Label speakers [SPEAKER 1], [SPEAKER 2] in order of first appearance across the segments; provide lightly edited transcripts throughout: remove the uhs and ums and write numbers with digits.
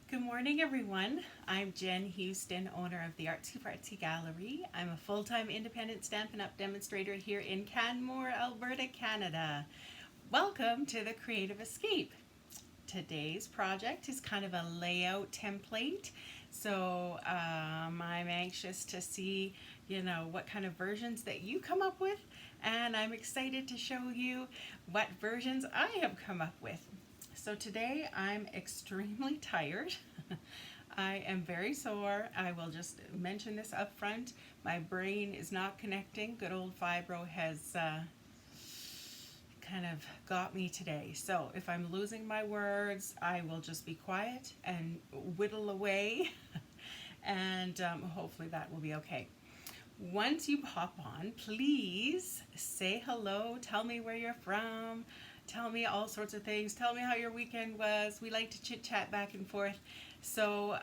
[SPEAKER 1] Good morning, everyone. I'm Jen Houston, owner of the Artsy Fartsy Gallery. I'm a full-time independent Stampin' Up demonstrator here in Canmore, Alberta, Canada. Welcome to the Creative Escape. Today's project is kind of a layout template, so I'm anxious to see, what kind of versions that you come up with, and I'm excited to show you what versions I have come up with. So today I'm extremely tired. I am very sore. I will just mention this up front. My brain is not connecting. Good old fibro has kind of got me today. So if I'm losing my words, I will just be quiet and whittle away and hopefully that will be okay. Once you hop on, please say hello, tell me where you're from, tell me all sorts of things, tell me how your weekend was. We like to chit chat back and forth. So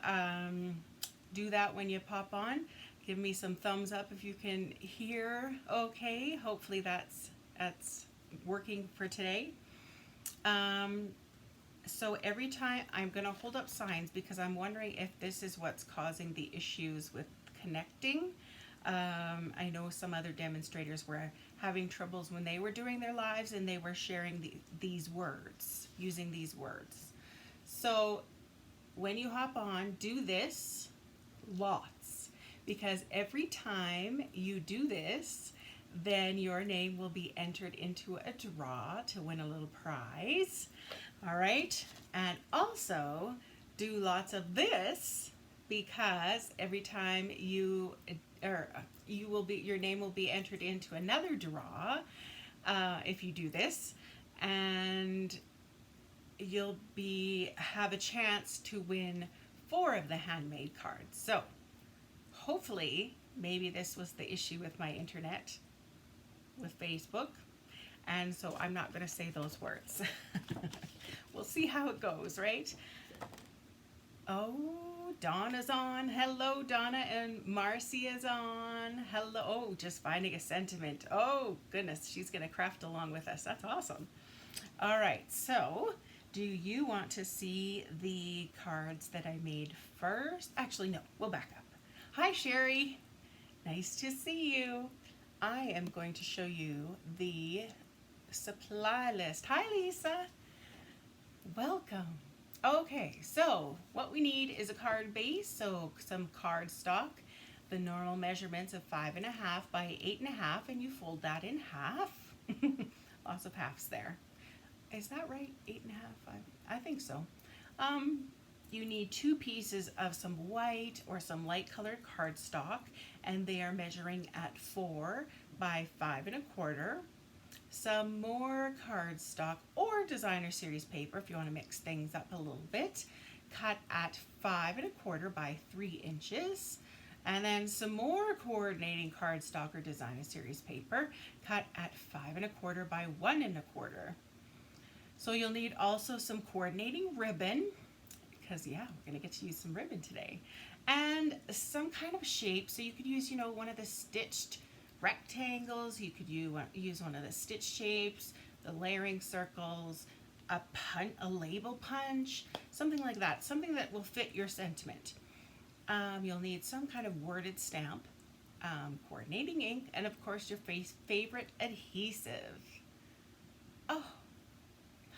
[SPEAKER 1] do that when you pop on. Give me some thumbs up if you can hear okay. Hopefully that's working for today. So every time I'm going to hold up signs because I'm wondering if this is what's causing the issues with connecting. I know some other demonstrators were having troubles when they were doing their lives and they were sharing these words, using these words. So when you hop on, do this lots, because every time you do this, then your name will be entered into a draw to win a little prize. All right, and also do lots of this, because every time your name will be entered into another draw if you do this, and you'll have a chance to win 4 of the handmade cards. So hopefully, maybe this was the issue with my internet, with Facebook, and so I'm not going to say those words. We'll see how it goes, right? Oh, Donna's on. Hello, Donna, and Marcy is on. Hello. Oh, just finding a sentiment. Oh, goodness, she's going to craft along with us. That's awesome. All right, so do you want to see the cards that I made first? Actually, no, we'll back up. Hi, Sherry. Nice to see you. I am going to show you the supply list. Hi, Lisa. Welcome. Okay, so what we need is a card base, so some card stock, the normal measurements of 5.5 by 8.5, and you fold that in half. Lots of halves there. Is that right? 8.5, 5? I think so. You need 2 pieces of some white or some light colored cardstock, and they are measuring at 4 by 5.25. Some more cardstock or designer series paper if you want to mix things up a little bit, cut at 5.25 by 3 inches. And then some more coordinating cardstock or designer series paper, cut at 5.25 by 1.25. So you'll need also some coordinating ribbon, because yeah, we're going to get to use some ribbon today, and some kind of shape. So you could use, one of the stitched rectangles, you could use one of the stitch shapes, the layering circles, a label punch, something like that, something that will fit your sentiment. You'll need some kind of worded stamp, coordinating ink, and of course your favorite adhesive. Oh,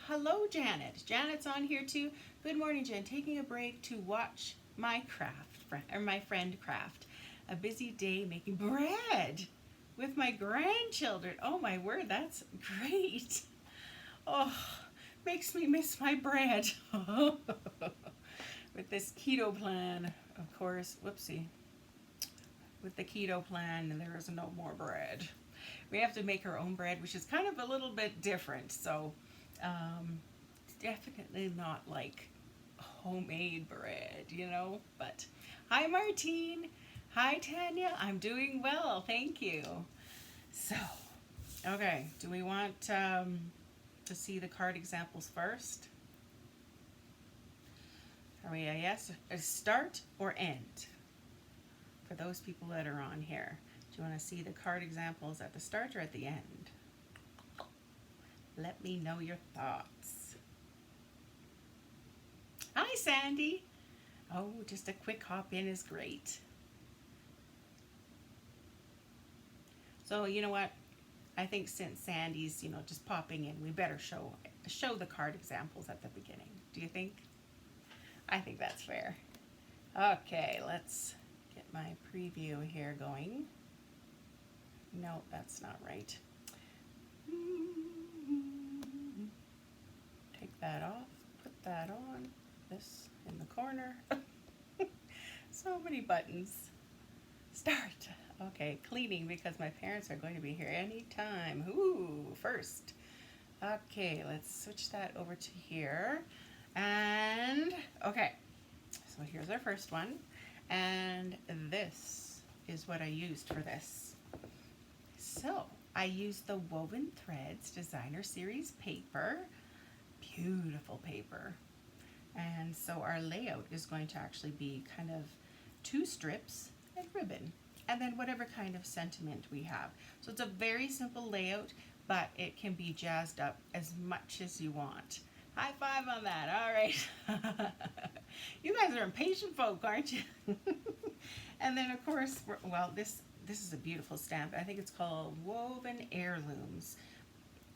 [SPEAKER 1] hello, Janet. Janet's on here too. Good morning, Jen. Taking a break to watch my friend craft. A busy day making bread with my grandchildren. Oh my word, that's great. Oh, makes me miss my bread. With this keto plan, of course, whoopsie. With the keto plan, there is no more bread. We have to make our own bread, which is kind of a little bit different. So, definitely not like homemade bread, But hi, Martine. Hi, Tanya. I'm doing well, thank you. So, okay, do we want to see the card examples first? Are we a yes? A start or end? For those people that are on here, do you want to see the card examples at the start or at the end? Let me know your thoughts. Hi, Sandy. Oh, just a quick hop in is great. So you know what? I think since Sandy's, just popping in, we better show the card examples at the beginning. Do you think? I think that's fair. Okay, let's get my preview here going. No, that's not right. Take that off, put that on, this in the corner. So many buttons. Start. Okay, cleaning because my parents are going to be here anytime. Ooh, first. Okay, let's switch that over to here. And, okay, so here's our first one. And this is what I used for this. So, I used the Woven Threads Designer Series paper. Beautiful paper. And so our layout is going to actually be kind of 2 strips and ribbon, and then whatever kind of sentiment we have. So it's a very simple layout, but it can be jazzed up as much as you want. High five on that. All right. You guys are impatient folk, aren't you? And then of course, well, this is a beautiful stamp. I think it's called Woven Heirlooms.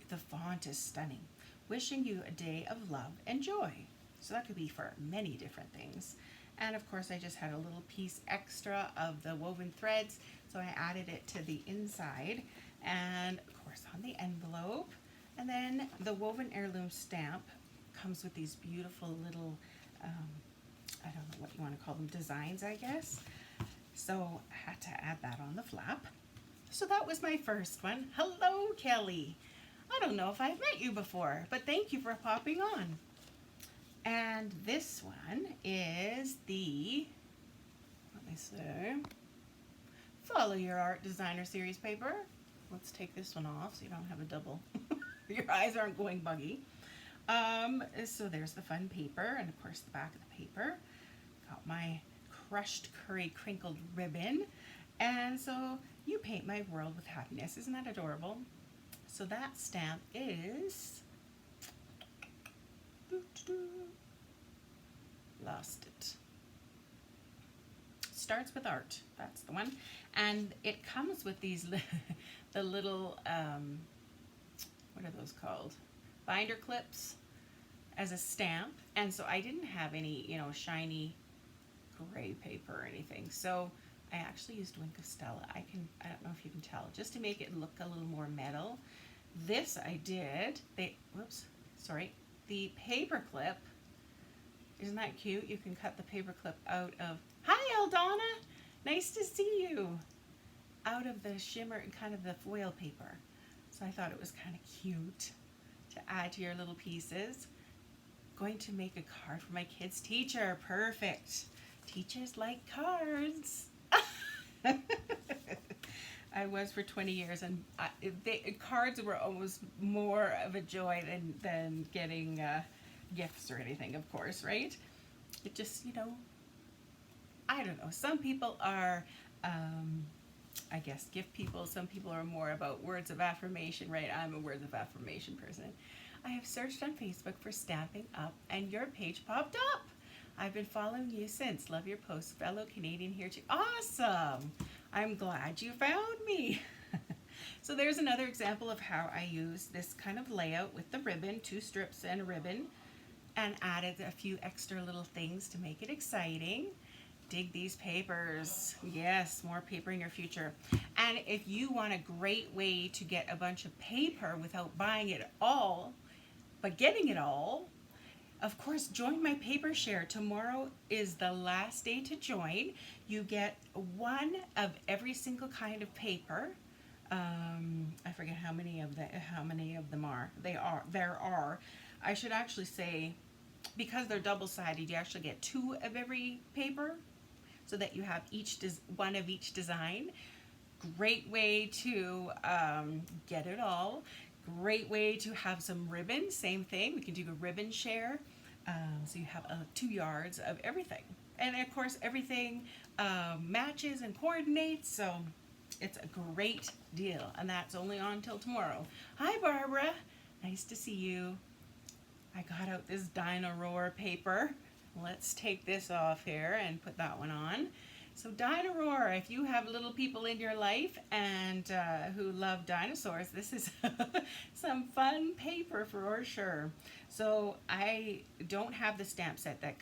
[SPEAKER 1] The font is stunning. Wishing you a day of love and joy. So that could be for many different things. And of course I just had a little piece extra of the woven threads, so I added it to the inside and of course on the envelope. And then the Woven Heirloom stamp comes with these beautiful little, I don't know what you want to call them, designs I guess. So I had to add that on the flap. So that was my first one. Hello, Kelly. I don't know if I've met you before, but thank you for popping on. And this one is the, let me see, Follow Your Art Designer Series paper. Let's take this one off so you don't have a double, your eyes aren't going buggy. So there's the fun paper, and of course the back of the paper. Got my crushed curry crinkled ribbon. And so you paint my world with happiness. Isn't that adorable? So that stamp is, lost it. Starts with Art. That's the one. And it comes with these, the little, what are those called? Binder clips as a stamp. And so I didn't have any, shiny gray paper or anything. So I actually used Wink of Stella. I don't know if you can tell, just to make it look a little more metal. This I did, the paper clip, isn't that cute? You can cut the paper clip out of, hi Eldonna, nice to see you, out of the shimmer and kind of the foil paper. So I thought it was kind of cute to add to your little pieces. Going to make a card for my kid's teacher, perfect. Teachers like cards. I was for 20 years, and cards were almost more of a joy than getting gifts or anything, of course, right? It just, I don't know. Some people are, I guess, gift people. Some people are more about words of affirmation, right? I'm a words of affirmation person. I have searched on Facebook for Stampin' Up, and your page popped up. I've been following you since. Love your posts. Fellow Canadian here too. Awesome! I'm glad you found me. So there's another example of how I use this kind of layout with the ribbon, 2 strips and a ribbon, and added a few extra little things to make it exciting. Dig these papers. Yes, more paper in your future. And if you want a great way to get a bunch of paper without buying it all, but getting it all, of course, join my paper share. Tomorrow is the last day to join. You get one of every single kind of paper. I forget how many of them are. There are. I should actually say, because they're double-sided, you actually get 2 of every paper, so that you have one of each design. Great way to get it all. Great way to have some ribbon. Same thing. We can do a ribbon share. So you have 2 yards of everything. And of course, everything matches and coordinates. So it's a great deal. And that's only on until tomorrow. Hi, Barbara. Nice to see you. I got out this Dino Roar paper. let's take this off here and put that one on. So Dino-Roar, if you have little people in your life and who love dinosaurs, this is some fun paper for sure. So I don't have the stamp set that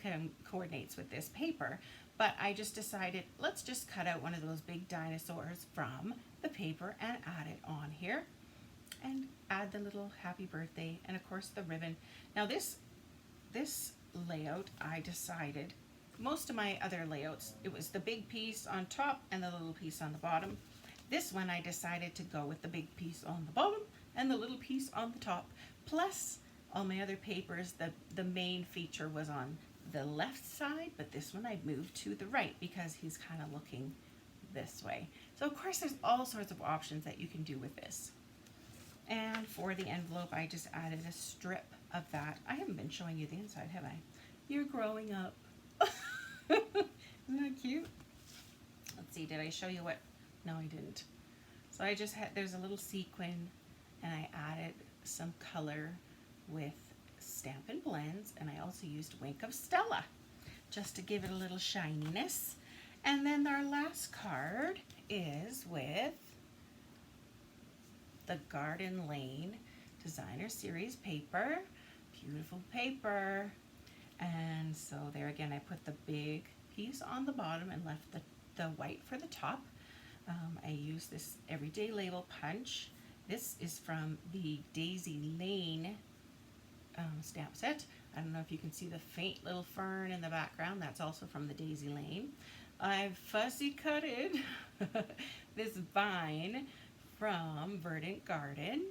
[SPEAKER 1] coordinates with this paper, but I just decided, let's just cut out one of those big dinosaurs from the paper and add it on here. And add the little happy birthday and of course the ribbon. Now this layout, I decided, most of my other layouts, it was the big piece on top and the little piece on the bottom. This one I decided to go with the big piece on the bottom and the little piece on the top. Plus all my other papers, the main feature was on the left side, but this one I moved to the right because he's kind of looking this way. So of course there's all sorts of options that you can do with this. And for the envelope, I just added a strip of that. I haven't been showing you the inside, have I? You're growing up. Isn't that cute? Let's see, did I show you what? No, I didn't. So I just had, there's a little sequin, and I added some color with Stampin' Blends, and I also used Wink of Stella just to give it a little shininess. And then our last card is with the Garden Lane Designer Series paper. Beautiful paper. And so there again, I put the big piece on the bottom and left the white for the top. I use this Everyday Label Punch. This is from the Daisy Lane stamp set. I don't know if you can see the faint little fern in the background. That's also from the Daisy Lane. I've fussy cutted this vine from Verdant Garden.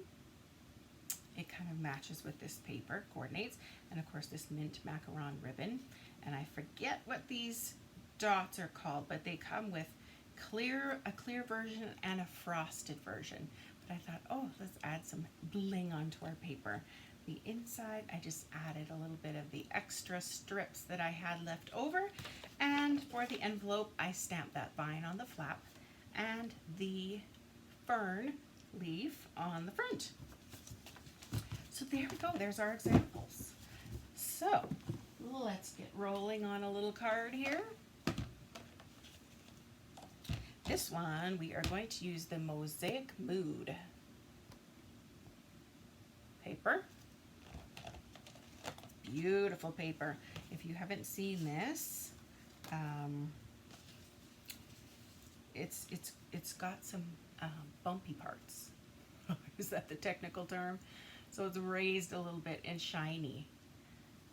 [SPEAKER 1] It kind of matches with this paper, coordinates, and of course this mint macaron ribbon. And I forget what these dots are called, but they come with a clear version and a frosted version. But I thought, oh, let's add some bling onto our paper. The inside, I just added a little bit of the extra strips that I had left over. And for the envelope, I stamped that vine on the flap and the fern leaf on the front. So there we go, there's our examples. So let's get rolling on a little card here. This one, we are going to use the Mosaic Mood paper. Beautiful paper. If you haven't seen this, it's got some bumpy parts. Is that the technical term? So it's raised a little bit and shiny.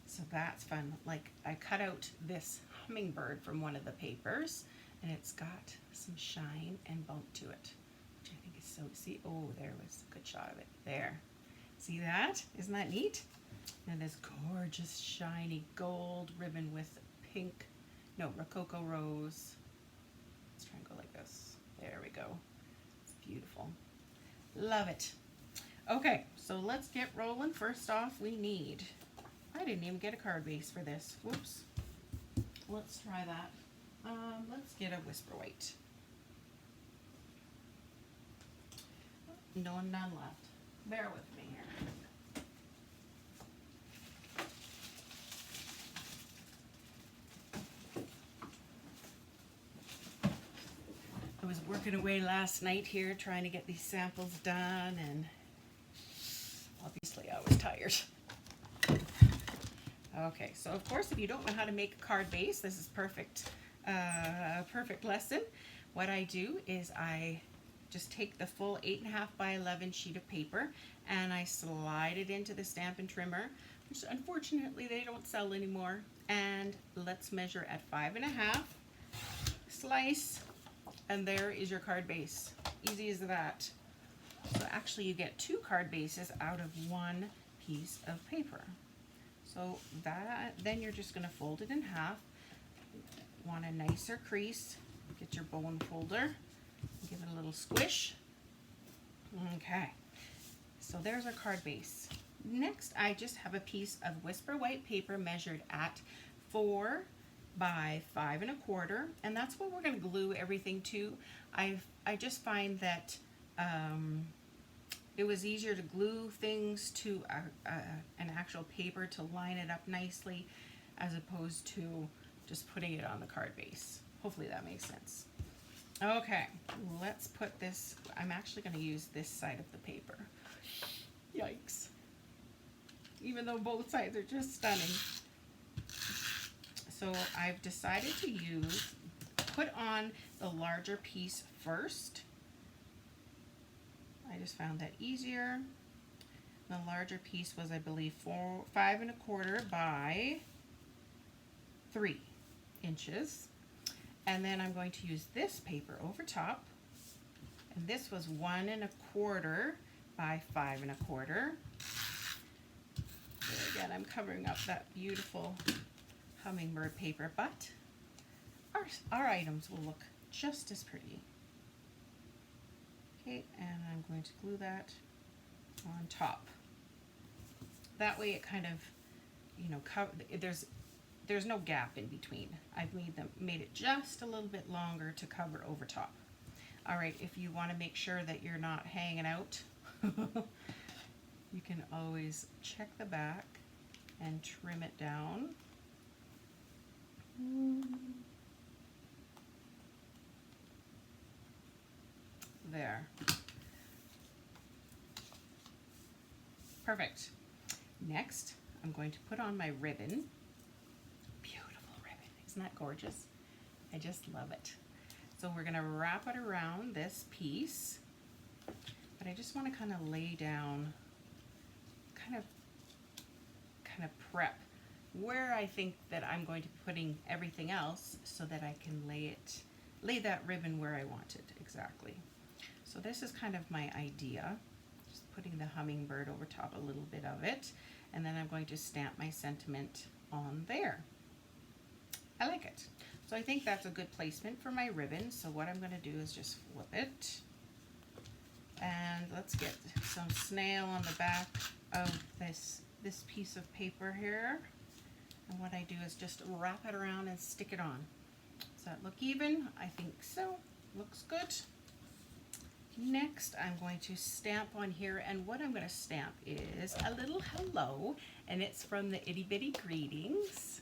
[SPEAKER 1] So that's fun. Like I cut out this hummingbird from one of the papers and it's got some shine and bump to it, which I think is so, see, oh, there was a good shot of it there. See that? Isn't that neat? And this gorgeous shiny gold ribbon with pink, no, Rococo rose. Let's try and go like this. There we go. It's beautiful. Love it. Okay, so let's get rolling. First off, we need, I didn't even get a card base for this. Whoops. Let's try that. Let's get a Whisper White. None left. Bear with me here. I was working away last night here trying to get these samples done, and obviously I was tired. Okay, so of course if you don't know how to make a card base, this is perfect lesson. What I do is I just take the full 8.5 by 11 sheet of paper and I slide it into the Stampin' Trimmer, which unfortunately they don't sell anymore. And let's measure at 5.5, slice, and there is your card base. Easy as that. So actually you get 2 card bases out of 1 piece of paper. So that, then you're just gonna fold it in half. Want a nicer crease, get your bone folder, give it a little squish. Okay, so there's our card base. Next, I just have a piece of Whisper White paper measured at 4 by 5 1/4, and that's what we're going to glue everything to. I just find that it was easier to glue things to an actual paper to line it up nicely. as opposed to just putting it on the card base. Hopefully that makes sense. Okay, let's put this, I'm actually going to use this side of the paper. Yikes. Even though both sides are just stunning. So I've decided to put on the larger piece first. I just found that easier. The larger piece was, I believe, 5 1/4 by 3 inches. And then I'm going to use this paper over top. And this was 1 1/4 by 5 1/4. There again, I'm covering up that beautiful hummingbird paper, but our items will look just as pretty. Okay, and I'm going to glue that on top. That way it kind of, you know, there's no gap in between. I've made it just a little bit longer to cover over top. All right, if you want to make sure that you're not hanging out, you can always check the back and trim it down. There. Perfect. Next, I'm going to put on my ribbon. Beautiful ribbon. Isn't that gorgeous? I just love it. So we're going to wrap it around this piece, but I just want to kind of lay down, kind of prep where I think that I'm going to be putting everything else so that I can lay that ribbon where I want it exactly. So this is kind of my idea, just putting the hummingbird over top a little bit of it, and then I'm going to stamp my sentiment on there. I like it. So I think that's a good placement for my ribbon. So what I'm going to do is just flip it, and let's get some snail on the back of this piece of paper here. And what I do is just wrap it around and stick it on. Does that look even? I think so. Looks good. Next, I'm going to stamp on here, and what I'm going to stamp is a little hello, and it's from the Itty Bitty Greetings.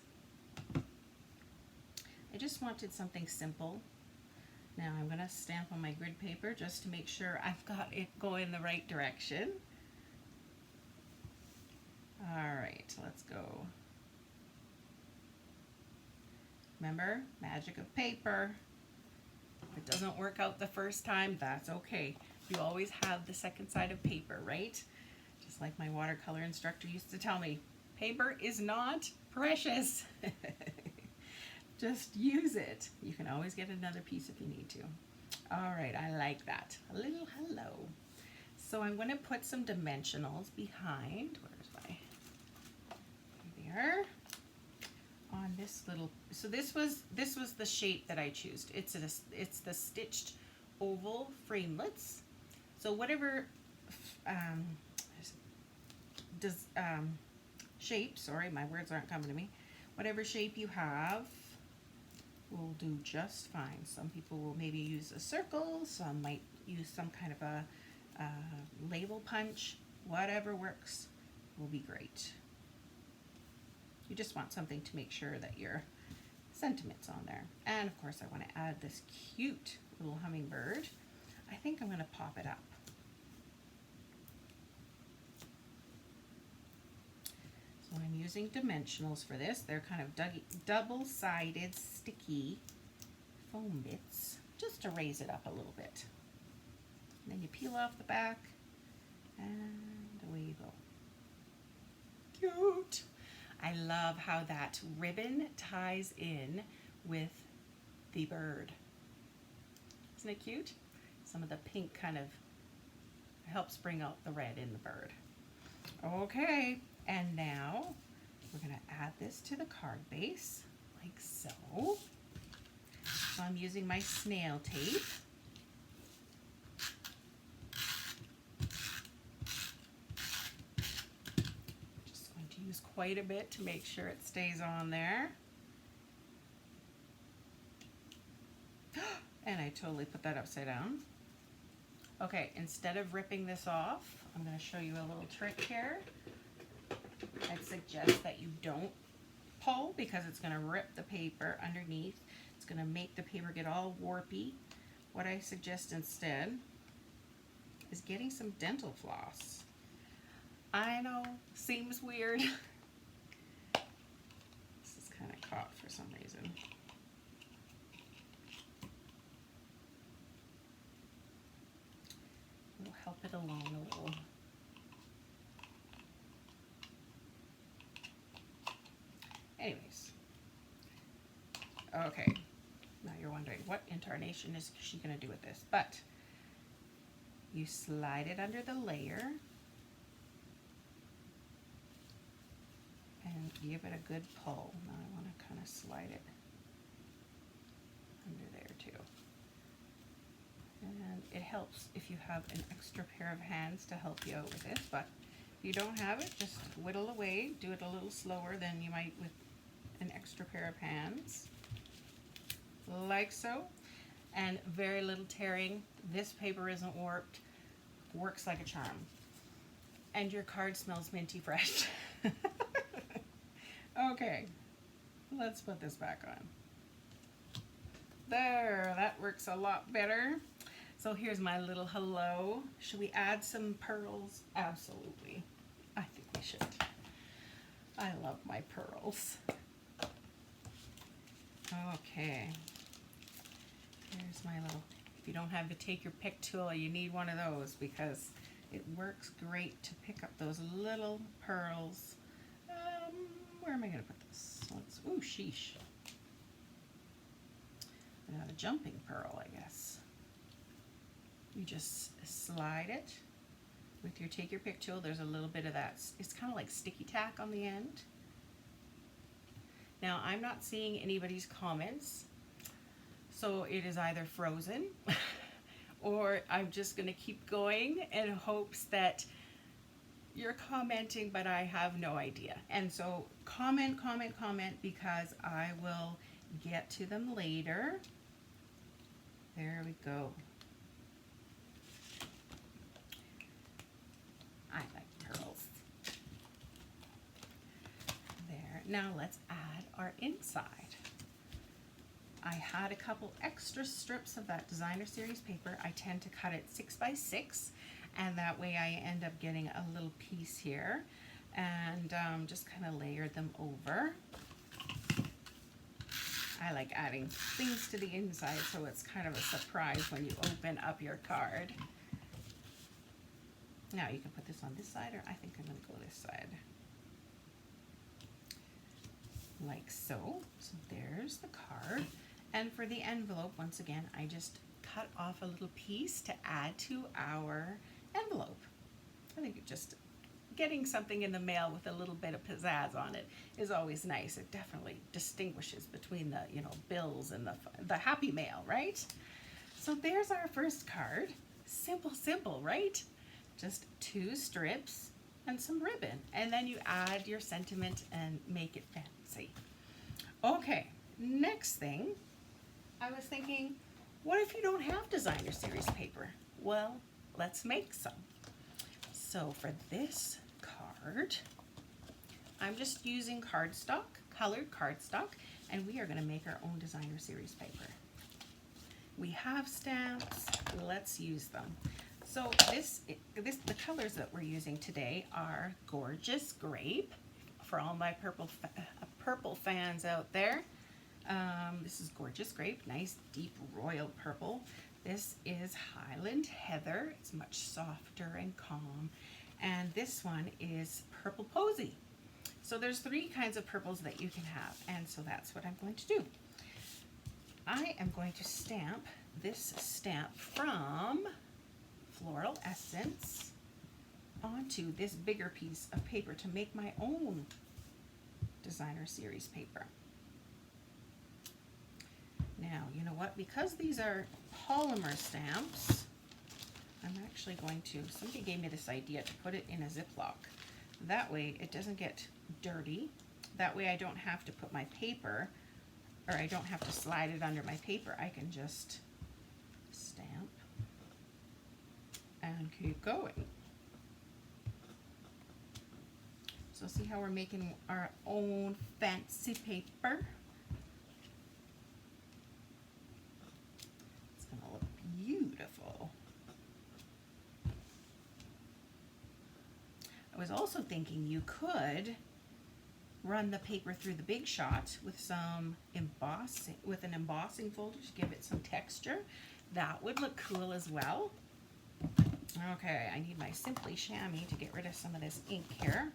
[SPEAKER 1] I just wanted something simple. Now I'm going to stamp on my grid paper just to make sure I've got it going the right direction. All right, let's go. Remember, magic of paper. If it doesn't work out the first time, that's okay. You always have the second side of paper, right? Just like my watercolor instructor used to tell me, paper is not precious. Just use it. You can always get another piece if you need to. All right, I like that. A little hello. So I'm going to put some dimensionals behind. Where's my, there. On this little, so this was the shape that I chose. It's the stitched oval framelets. So whatever shape, sorry, my words aren't coming to me. Whatever shape you have will do just fine. Some people will maybe use a circle, some might use some kind of a label punch. Whatever works will be great. You just want something to make sure that your sentiment's on there. And of course I want to add this cute little hummingbird. I think I'm going to pop it up. So I'm using dimensionals for this. They're kind of double-sided sticky foam bits just to raise it up a little bit. And then you peel off the back and away you go. Cute! I love how that ribbon ties in with the bird. Isn't it cute? Some of the pink kind of helps bring out the red in the bird. Okay, and now we're going to add this to the card base, like so. So I'm using my snail tape. Use quite a bit to make sure it stays on there. And I totally put that upside down. Okay, instead of ripping this off, I'm going to show you a little trick here. I'd suggest that you don't pull because it's going to rip the paper underneath. It's going to make the paper get all warpy. What I suggest instead is getting some dental floss. I know, seems weird. This is kind of caught for some reason. We'll help it along a little. Anyways, okay, now you're wondering what incarnation is she going to do with this, but you slide it under the layer and give it a good pull. Now I want to kind of slide it under there too. And it helps if you have an extra pair of hands to help you out with this, but if you don't have it, just whittle away, do it a little slower than you might with an extra pair of hands, like so, and very little tearing. This paper isn't warped, works like a charm, and your card smells minty fresh. Okay, let's put this back on. There, that works a lot better. So here's my little hello. Should we add some pearls? Absolutely, I think we should. I love my pearls. Okay, here's my little, if you don't have the take your pick tool, you need one of those because it works great to pick up those little pearls. Where am I going to put this? Let's, ooh, sheesh. A jumping pearl, I guess. You just slide it with your take your pick tool. There's a little bit of that. It's kind of like sticky tack on the end. Now, I'm not seeing anybody's comments, so it is either frozen or I'm just going to keep going in hopes that you're commenting, but I have no idea. And so comment, comment, comment, because I will get to them later. There we go. I like pearls. There. Now let's add our inside. I had a couple extra strips of that designer series paper. I tend to cut it 6 by 6, and that way I end up getting a little piece here, and just kind of layer them over. I like adding things to the inside, so it's kind of a surprise when you open up your card. Now you can put this on this side, or I think I'm going to go this side. Like so. So there's the card. And for the envelope, once again, I just cut off a little piece to add to our envelope. I think it just getting something in the mail with a little bit of pizzazz on it is always nice. It definitely distinguishes between the, you know, bills and the happy mail, right? So there's our first card. Simple, simple, right? Just 2 strips and some ribbon, and then you add your sentiment and make it fancy. Okay, next thing, I was thinking, what if you don't have designer series paper? Well, let's make some. So for this card, I'm just using cardstock, colored cardstock, and we are going to make our own designer series paper. We have stamps, let's use them. So the colors that we're using today are Gorgeous Grape, for all my purple fans out there. This is Gorgeous Grape, nice deep royal purple. This is Highland Heather, it's much softer and calm. And this one is Purple Posy. So there's 3 kinds of purples that you can have, and so that's what I'm going to do. I am going to stamp this stamp from Floral Essence onto this bigger piece of paper to make my own designer series paper. Now, you know what? Because these are polymer stamps, I'm actually going to, somebody gave me this idea to put it in a Ziploc. That way it doesn't get dirty. That way I don't have to put my paper, or I don't have to slide it under my paper. I can just stamp and keep going. So So see how we're making our own fancy paper? It's gonna look beautiful. I was also thinking you could run the paper through the Big Shot with some embossing, with an embossing folder to give it some texture. That would look cool as well. Okay, I need my Simply Chamois to get rid of some of this ink here.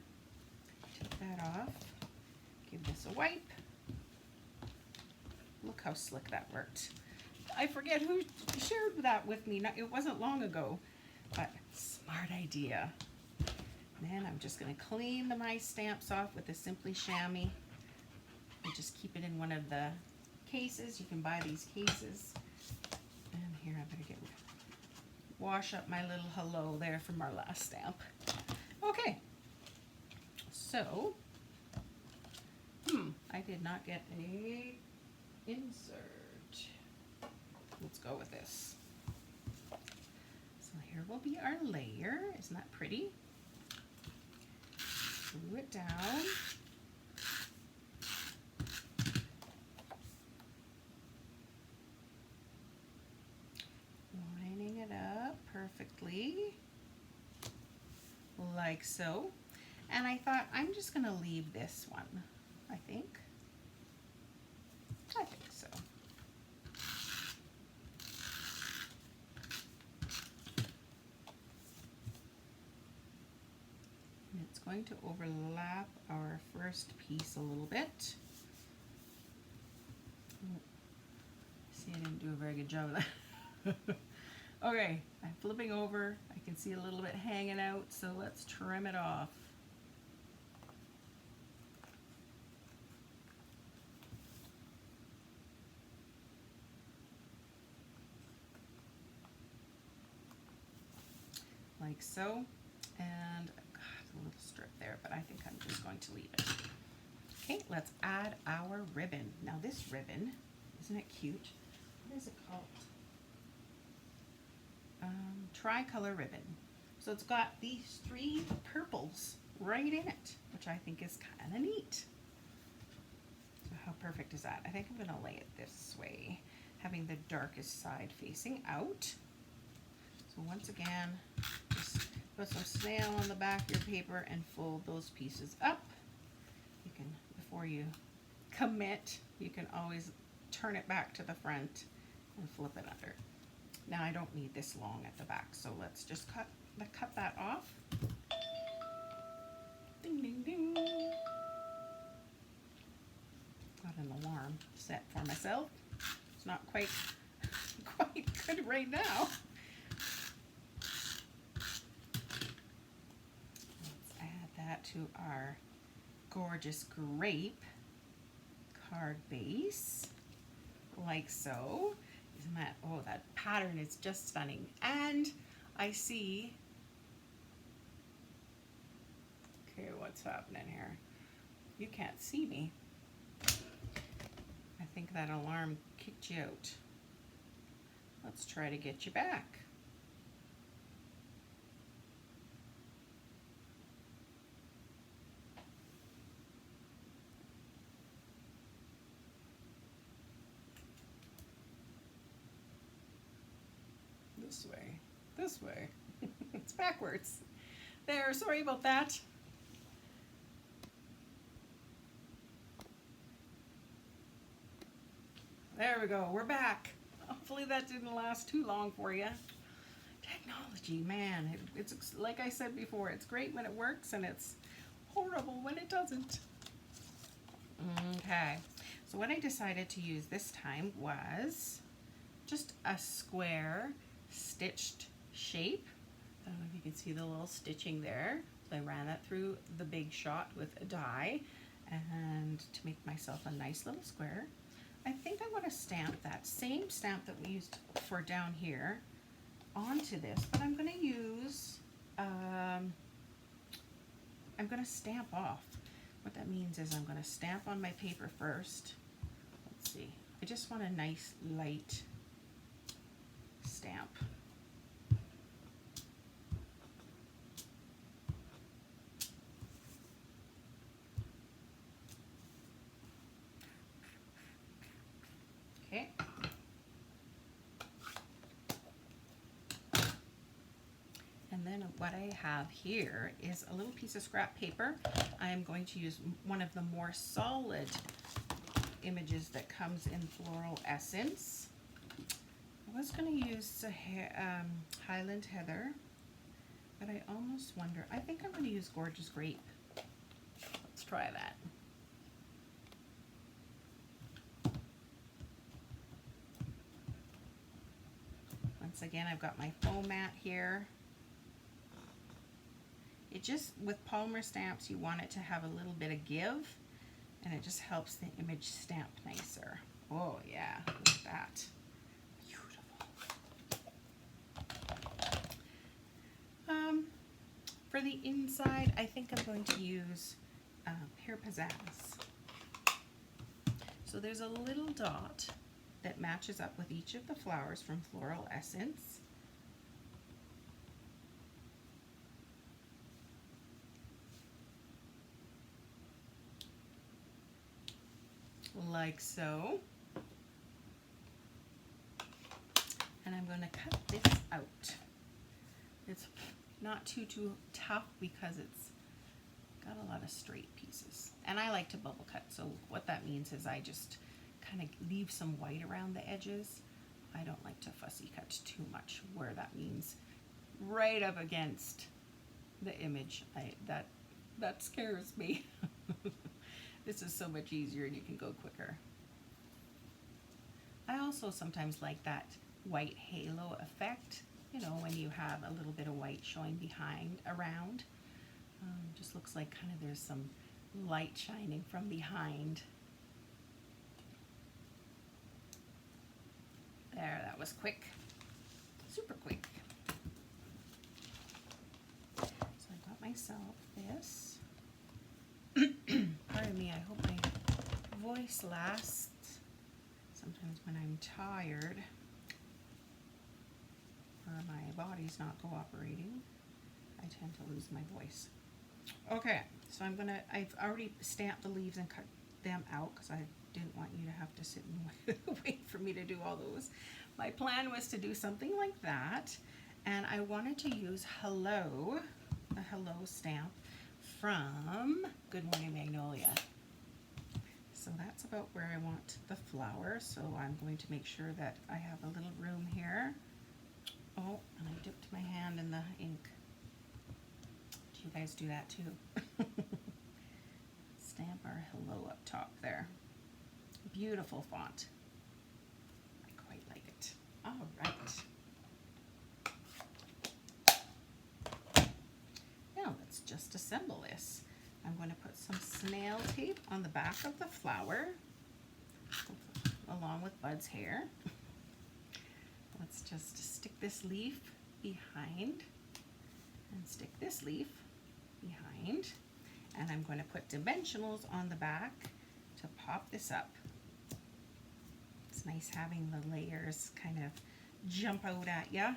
[SPEAKER 1] Take that off. Give this a wipe. Look how slick that worked. I forget who shared that with me. It wasn't long ago, but smart idea. Then I'm just going to clean my stamps off with the Simply Chamois and just keep it in one of the cases. You can buy these cases. And here I'm going to wash up my little hello there from our last stamp. Okay, so I did not get a insert. Let's go with this. So here will be our layer. Isn't that pretty? Glue it down. Lining it up perfectly, like so. And I thought I'm just going to leave this one, I think so. And it's going to overlap our first piece a little bit. See, I didn't do a very good job of that. Okay, I'm flipping over. I can see a little bit hanging out, so let's trim it off. Like so. And God, a little strip there, but I think I'm just going to leave it. Okay, let's add our ribbon. Now this ribbon, isn't it cute? What is it called? Tricolor ribbon. So it's got these 3 purples right in it, which I think is kind of neat. So how perfect is that? I think I'm going to lay it this way, having the darkest side facing out. So once again, just put some snail on the back of your paper and fold those pieces up. You can, before you commit, you can always turn it back to the front and flip it under. Now I don't need this long at the back, so let's just cut that off. Ding, ding, ding. Got an alarm set for myself. It's not quite good right now. Let's add that to our gorgeous grape card base, like so. Isn't that, oh, that pattern is just stunning. And I see, okay, what's happening here? You can't see me. I think that alarm kicked you out. Let's try to get you back. This way. It's backwards. There, sorry about that. There we go, we're back. Hopefully that didn't last too long for you. Technology, man, it's like I said before, it's great when it works and it's horrible when it doesn't. Okay, so what I decided to use this time was just a square stitched shape. I don't know if you can see the little stitching there. So I ran that through the Big Shot with a die, and to make myself a nice little square. I think I want to stamp that same stamp that we used for down here onto this, but I'm going to use, I'm going to stamp off. What that means is I'm going to stamp on my paper first. Let's see. I just want a nice light stamp. what I have here is a little piece of scrap paper. I am going to use one of the more solid images that comes in Floral Essence. I was going to use Highland Heather, but I almost wonder, I think I'm going to use Gorgeous Grape. Let's try that. Once again, I've got my foam mat here. It just, with polymer stamps, you want it to have a little bit of give, and it just helps the image stamp nicer. Oh yeah, look at that. For the inside, I think I'm going to use Pear Pizzazz. So there's a little dot that matches up with each of the flowers from Floral Essence. Like so. And I'm going to cut this out. It's not too tough because it's got a lot of straight pieces. And I like to bubble cut, so what that means is I just kind of leave some white around the edges. I don't like to fussy cut too much where that means right up against the image. That scares me. This is so much easier and you can go quicker. I also sometimes like that white halo effect. You know, when you have a little bit of white showing behind, around. Just looks like kind of there's some light shining from behind. There, that was quick. Super quick. So I got myself this. Pardon me, I hope my voice lasts. Sometimes when I'm tired, or my body's not cooperating, I tend to lose my voice. Okay, so I've already stamped the leaves and cut them out because I didn't want you to have to sit and wait for me to do all those. My plan was to do something like that, and I wanted to use Hello, the Hello stamp from Good Morning Magnolia. So that's about where I want the flower, so I'm going to make sure that I have a little room here. Oh, and I dipped my hand in the ink. Do you guys do that too? Stamp our hello up top there. Beautiful font. I quite like it. All right. Now let's just assemble this. I'm going to put some snail tape on the back of the flower, along with Bud's hair. Let's just stick this leaf behind and stick this leaf behind. And I'm going to put dimensionals on the back to pop this up. It's nice having the layers kind of jump out at ya.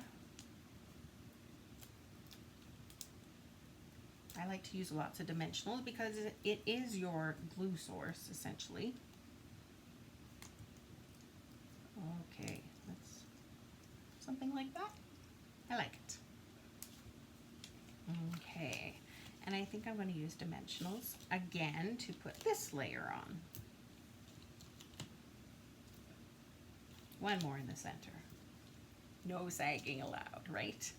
[SPEAKER 1] I like to use lots of dimensionals because it is your glue source, essentially. Okay, let's something like that. I like it. Okay, and I think I'm going to use dimensionals again to put this layer on. One more in the center. No sagging allowed, right?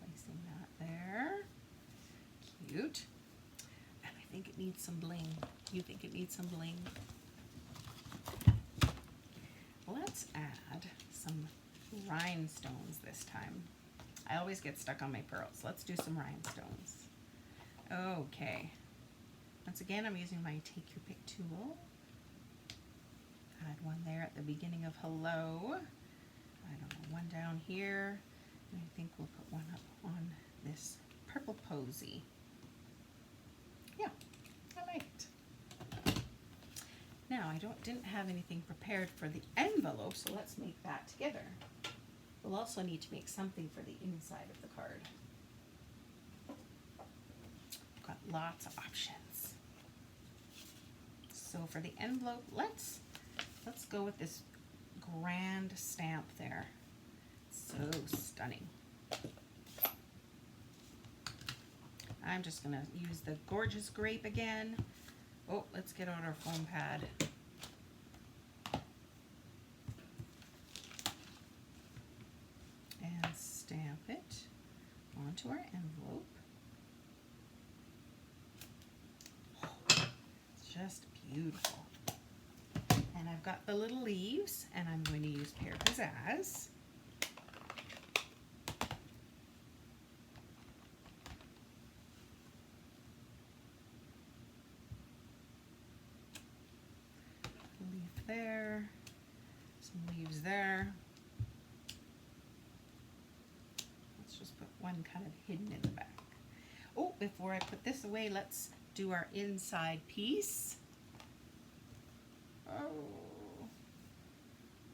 [SPEAKER 1] Placing that there. Cute. And I think it needs some bling. You think it needs some bling? Let's add some rhinestones this time. I always get stuck on my pearls. Let's do some rhinestones. Okay. Once again, I'm using my Take Your Pick tool. Add one there at the beginning of hello. I don't know, one down here. And I think we'll put one up on this purple posy. Yeah, I like it. Now, I didn't have anything prepared for the envelope, so let's make that together. We'll also need to make something for the inside of the card. Got lots of options. So for the envelope, let's go with this grand stamp there. So stunning. I'm just gonna use the Gorgeous Grape again. Oh, let's get out our foam pad. And stamp it onto our envelope. Oh, it's just beautiful. And I've got the little leaves, and I'm going to use Pear Pizzazz. Leaf there, some leaves there. Let's just put one kind of hidden in the back. Oh, before I put this away, let's do our inside piece. Oh,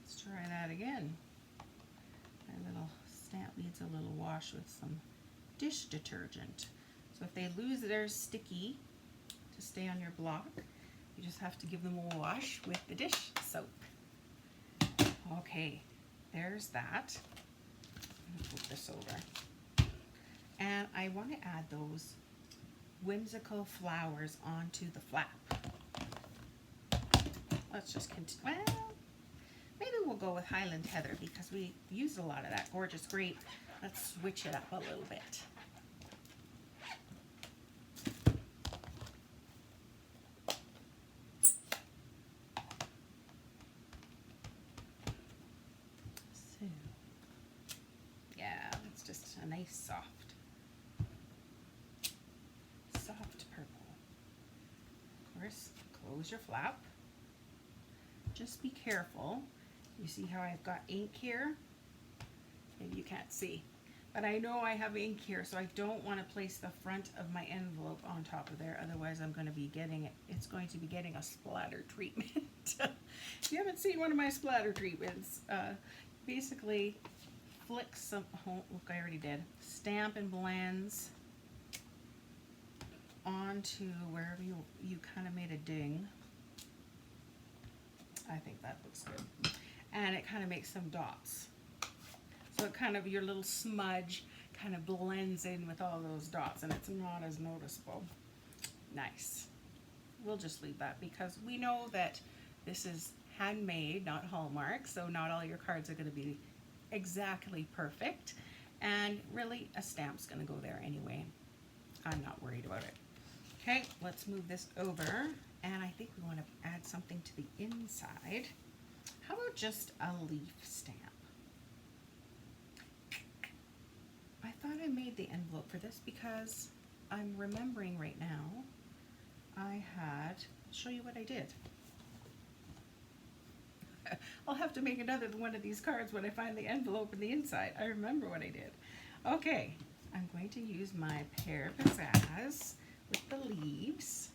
[SPEAKER 1] let's try that again. Our little stamp needs a little wash with some dish detergent. So if they lose their sticky to stay on your block, you just have to give them a wash with the dish soap. Okay, there's that. I'm gonna put this over. And I want to add those whimsical flowers onto the flap. Let's just continue. Well, maybe we'll go with Highland Heather because we used a lot of that Gorgeous Grape. Let's switch it up a little bit. So, yeah, it's just a nice soft purple. Of course, close your flap. Just be careful. You see how I've got ink here? Maybe you can't see, but I know I have ink here, so I don't want to place the front of my envelope on top of there. Otherwise, I'm going to be getting it. It's going to be getting a splatter treatment. If you haven't seen one of my splatter treatments, basically flick some. Oh, look, I already did. Stamp and blends onto wherever you kind of made a ding. I think that looks good. And it kind of makes some dots. So it kind of, your little smudge kind of blends in with all those dots and it's not as noticeable. Nice. We'll just leave that because we know that this is handmade, not Hallmark, so not all your cards are going to be exactly perfect. And really, a stamp's going to go there anyway. I'm not worried about it. Okay, let's move this over. And I think we want to add something to the inside. How about just a leaf stamp? I thought I made the envelope for this because I'm remembering right now I'll show you what I did. I'll have to make another one of these cards when I find the envelope in the inside. I remember what I did. Okay, I'm going to use my Pear Pizzazz with the leaves.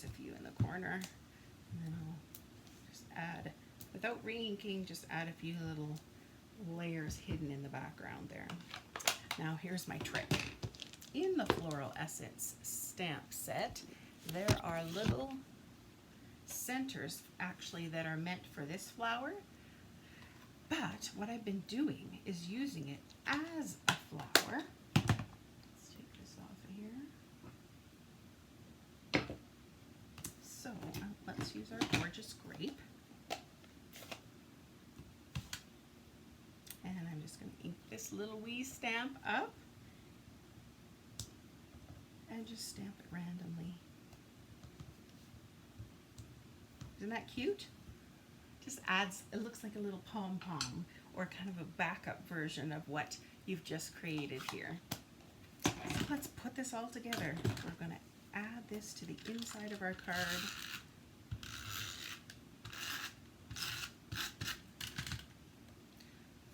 [SPEAKER 1] A few in the corner, and then I'll just add, without re-inking, just add a few little layers hidden in the background there. Now here's my trick. In the Floral Essence stamp set, there are little centers actually that are meant for this flower, but what I've been doing is using it as a flower. Let's take this off of here. So let's use our Gorgeous Grape. And I'm just going to ink this little wee stamp up and just stamp it randomly. Isn't that cute? Just adds, it looks like a little pom-pom or kind of a backup version of what you've just created here. So let's put this all together. We're going to add this to the inside of our card.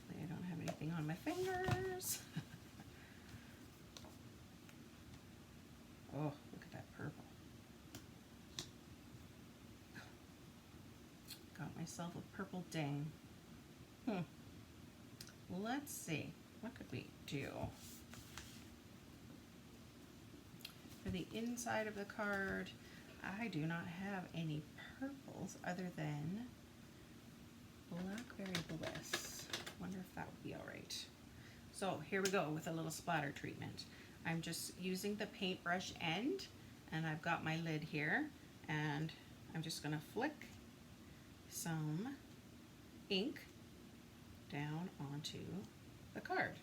[SPEAKER 1] Hopefully I don't have anything on my fingers. Oh, look at that purple. Got myself a purple ding. let's see, what could we do? For the inside of the card, I do not have any purples other than Blackberry Bliss. Wonder if that would be all right. So here we go with a little splatter treatment. I'm just using the paintbrush end, and I've got my lid here, and I'm just gonna flick some ink down onto the card.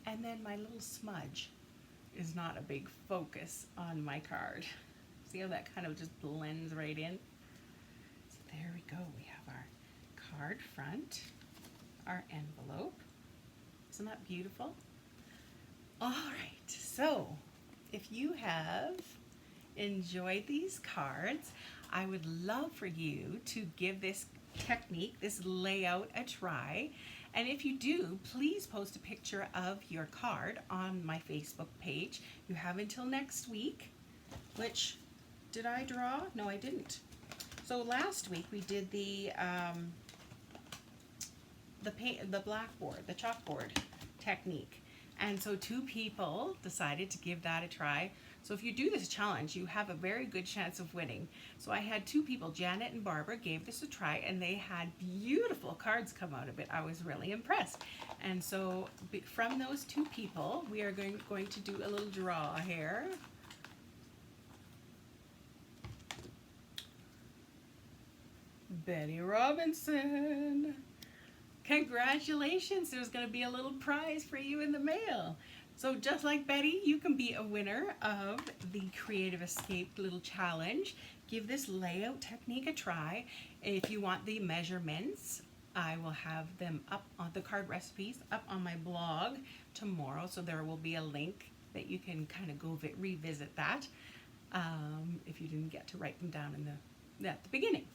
[SPEAKER 1] And then my little smudge is not a big focus on my card. See how that kind of just blends right in? So there we go. We have our card front, our envelope. Isn't that beautiful? All right, so if you have enjoyed these cards, I would love for you to give this technique, this layout, a try. And if you do, please post a picture of your card on my Facebook page. You have until next week, which, did I draw? No, I didn't. So last week we did the blackboard, the chalkboard technique. And so 2 people decided to give that a try. So if you do this challenge, you have a very good chance of winning. So I had 2 people, Janet and Barbara, gave this a try, and they had beautiful cards come out of it. I was really impressed. And so from those 2 people, we are going to do a little draw here. Betty Robinson. Congratulations, there's going to be a little prize for you in the mail. So just like Betty, you can be a winner of the Creative Escape little challenge. Give this layout technique a try. If you want the measurements, I will have them up on the card recipes up on my blog tomorrow, so there will be a link that you can kind of go revisit that if you didn't get to write them down at the beginning.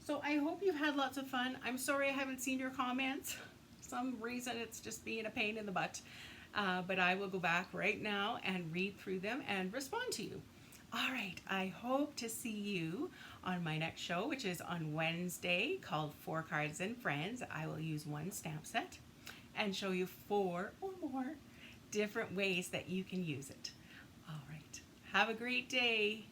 [SPEAKER 1] So I hope you've had lots of fun. I'm sorry I haven't seen your comments. For some reason it's just being a pain in the butt. But I will go back right now and read through them and respond to you. All right, I hope to see you on my next show, which is on Wednesday, called 4 Cards and Friends. I will use 1 stamp set and show you 4 or more different ways that you can use it. All right, have a great day.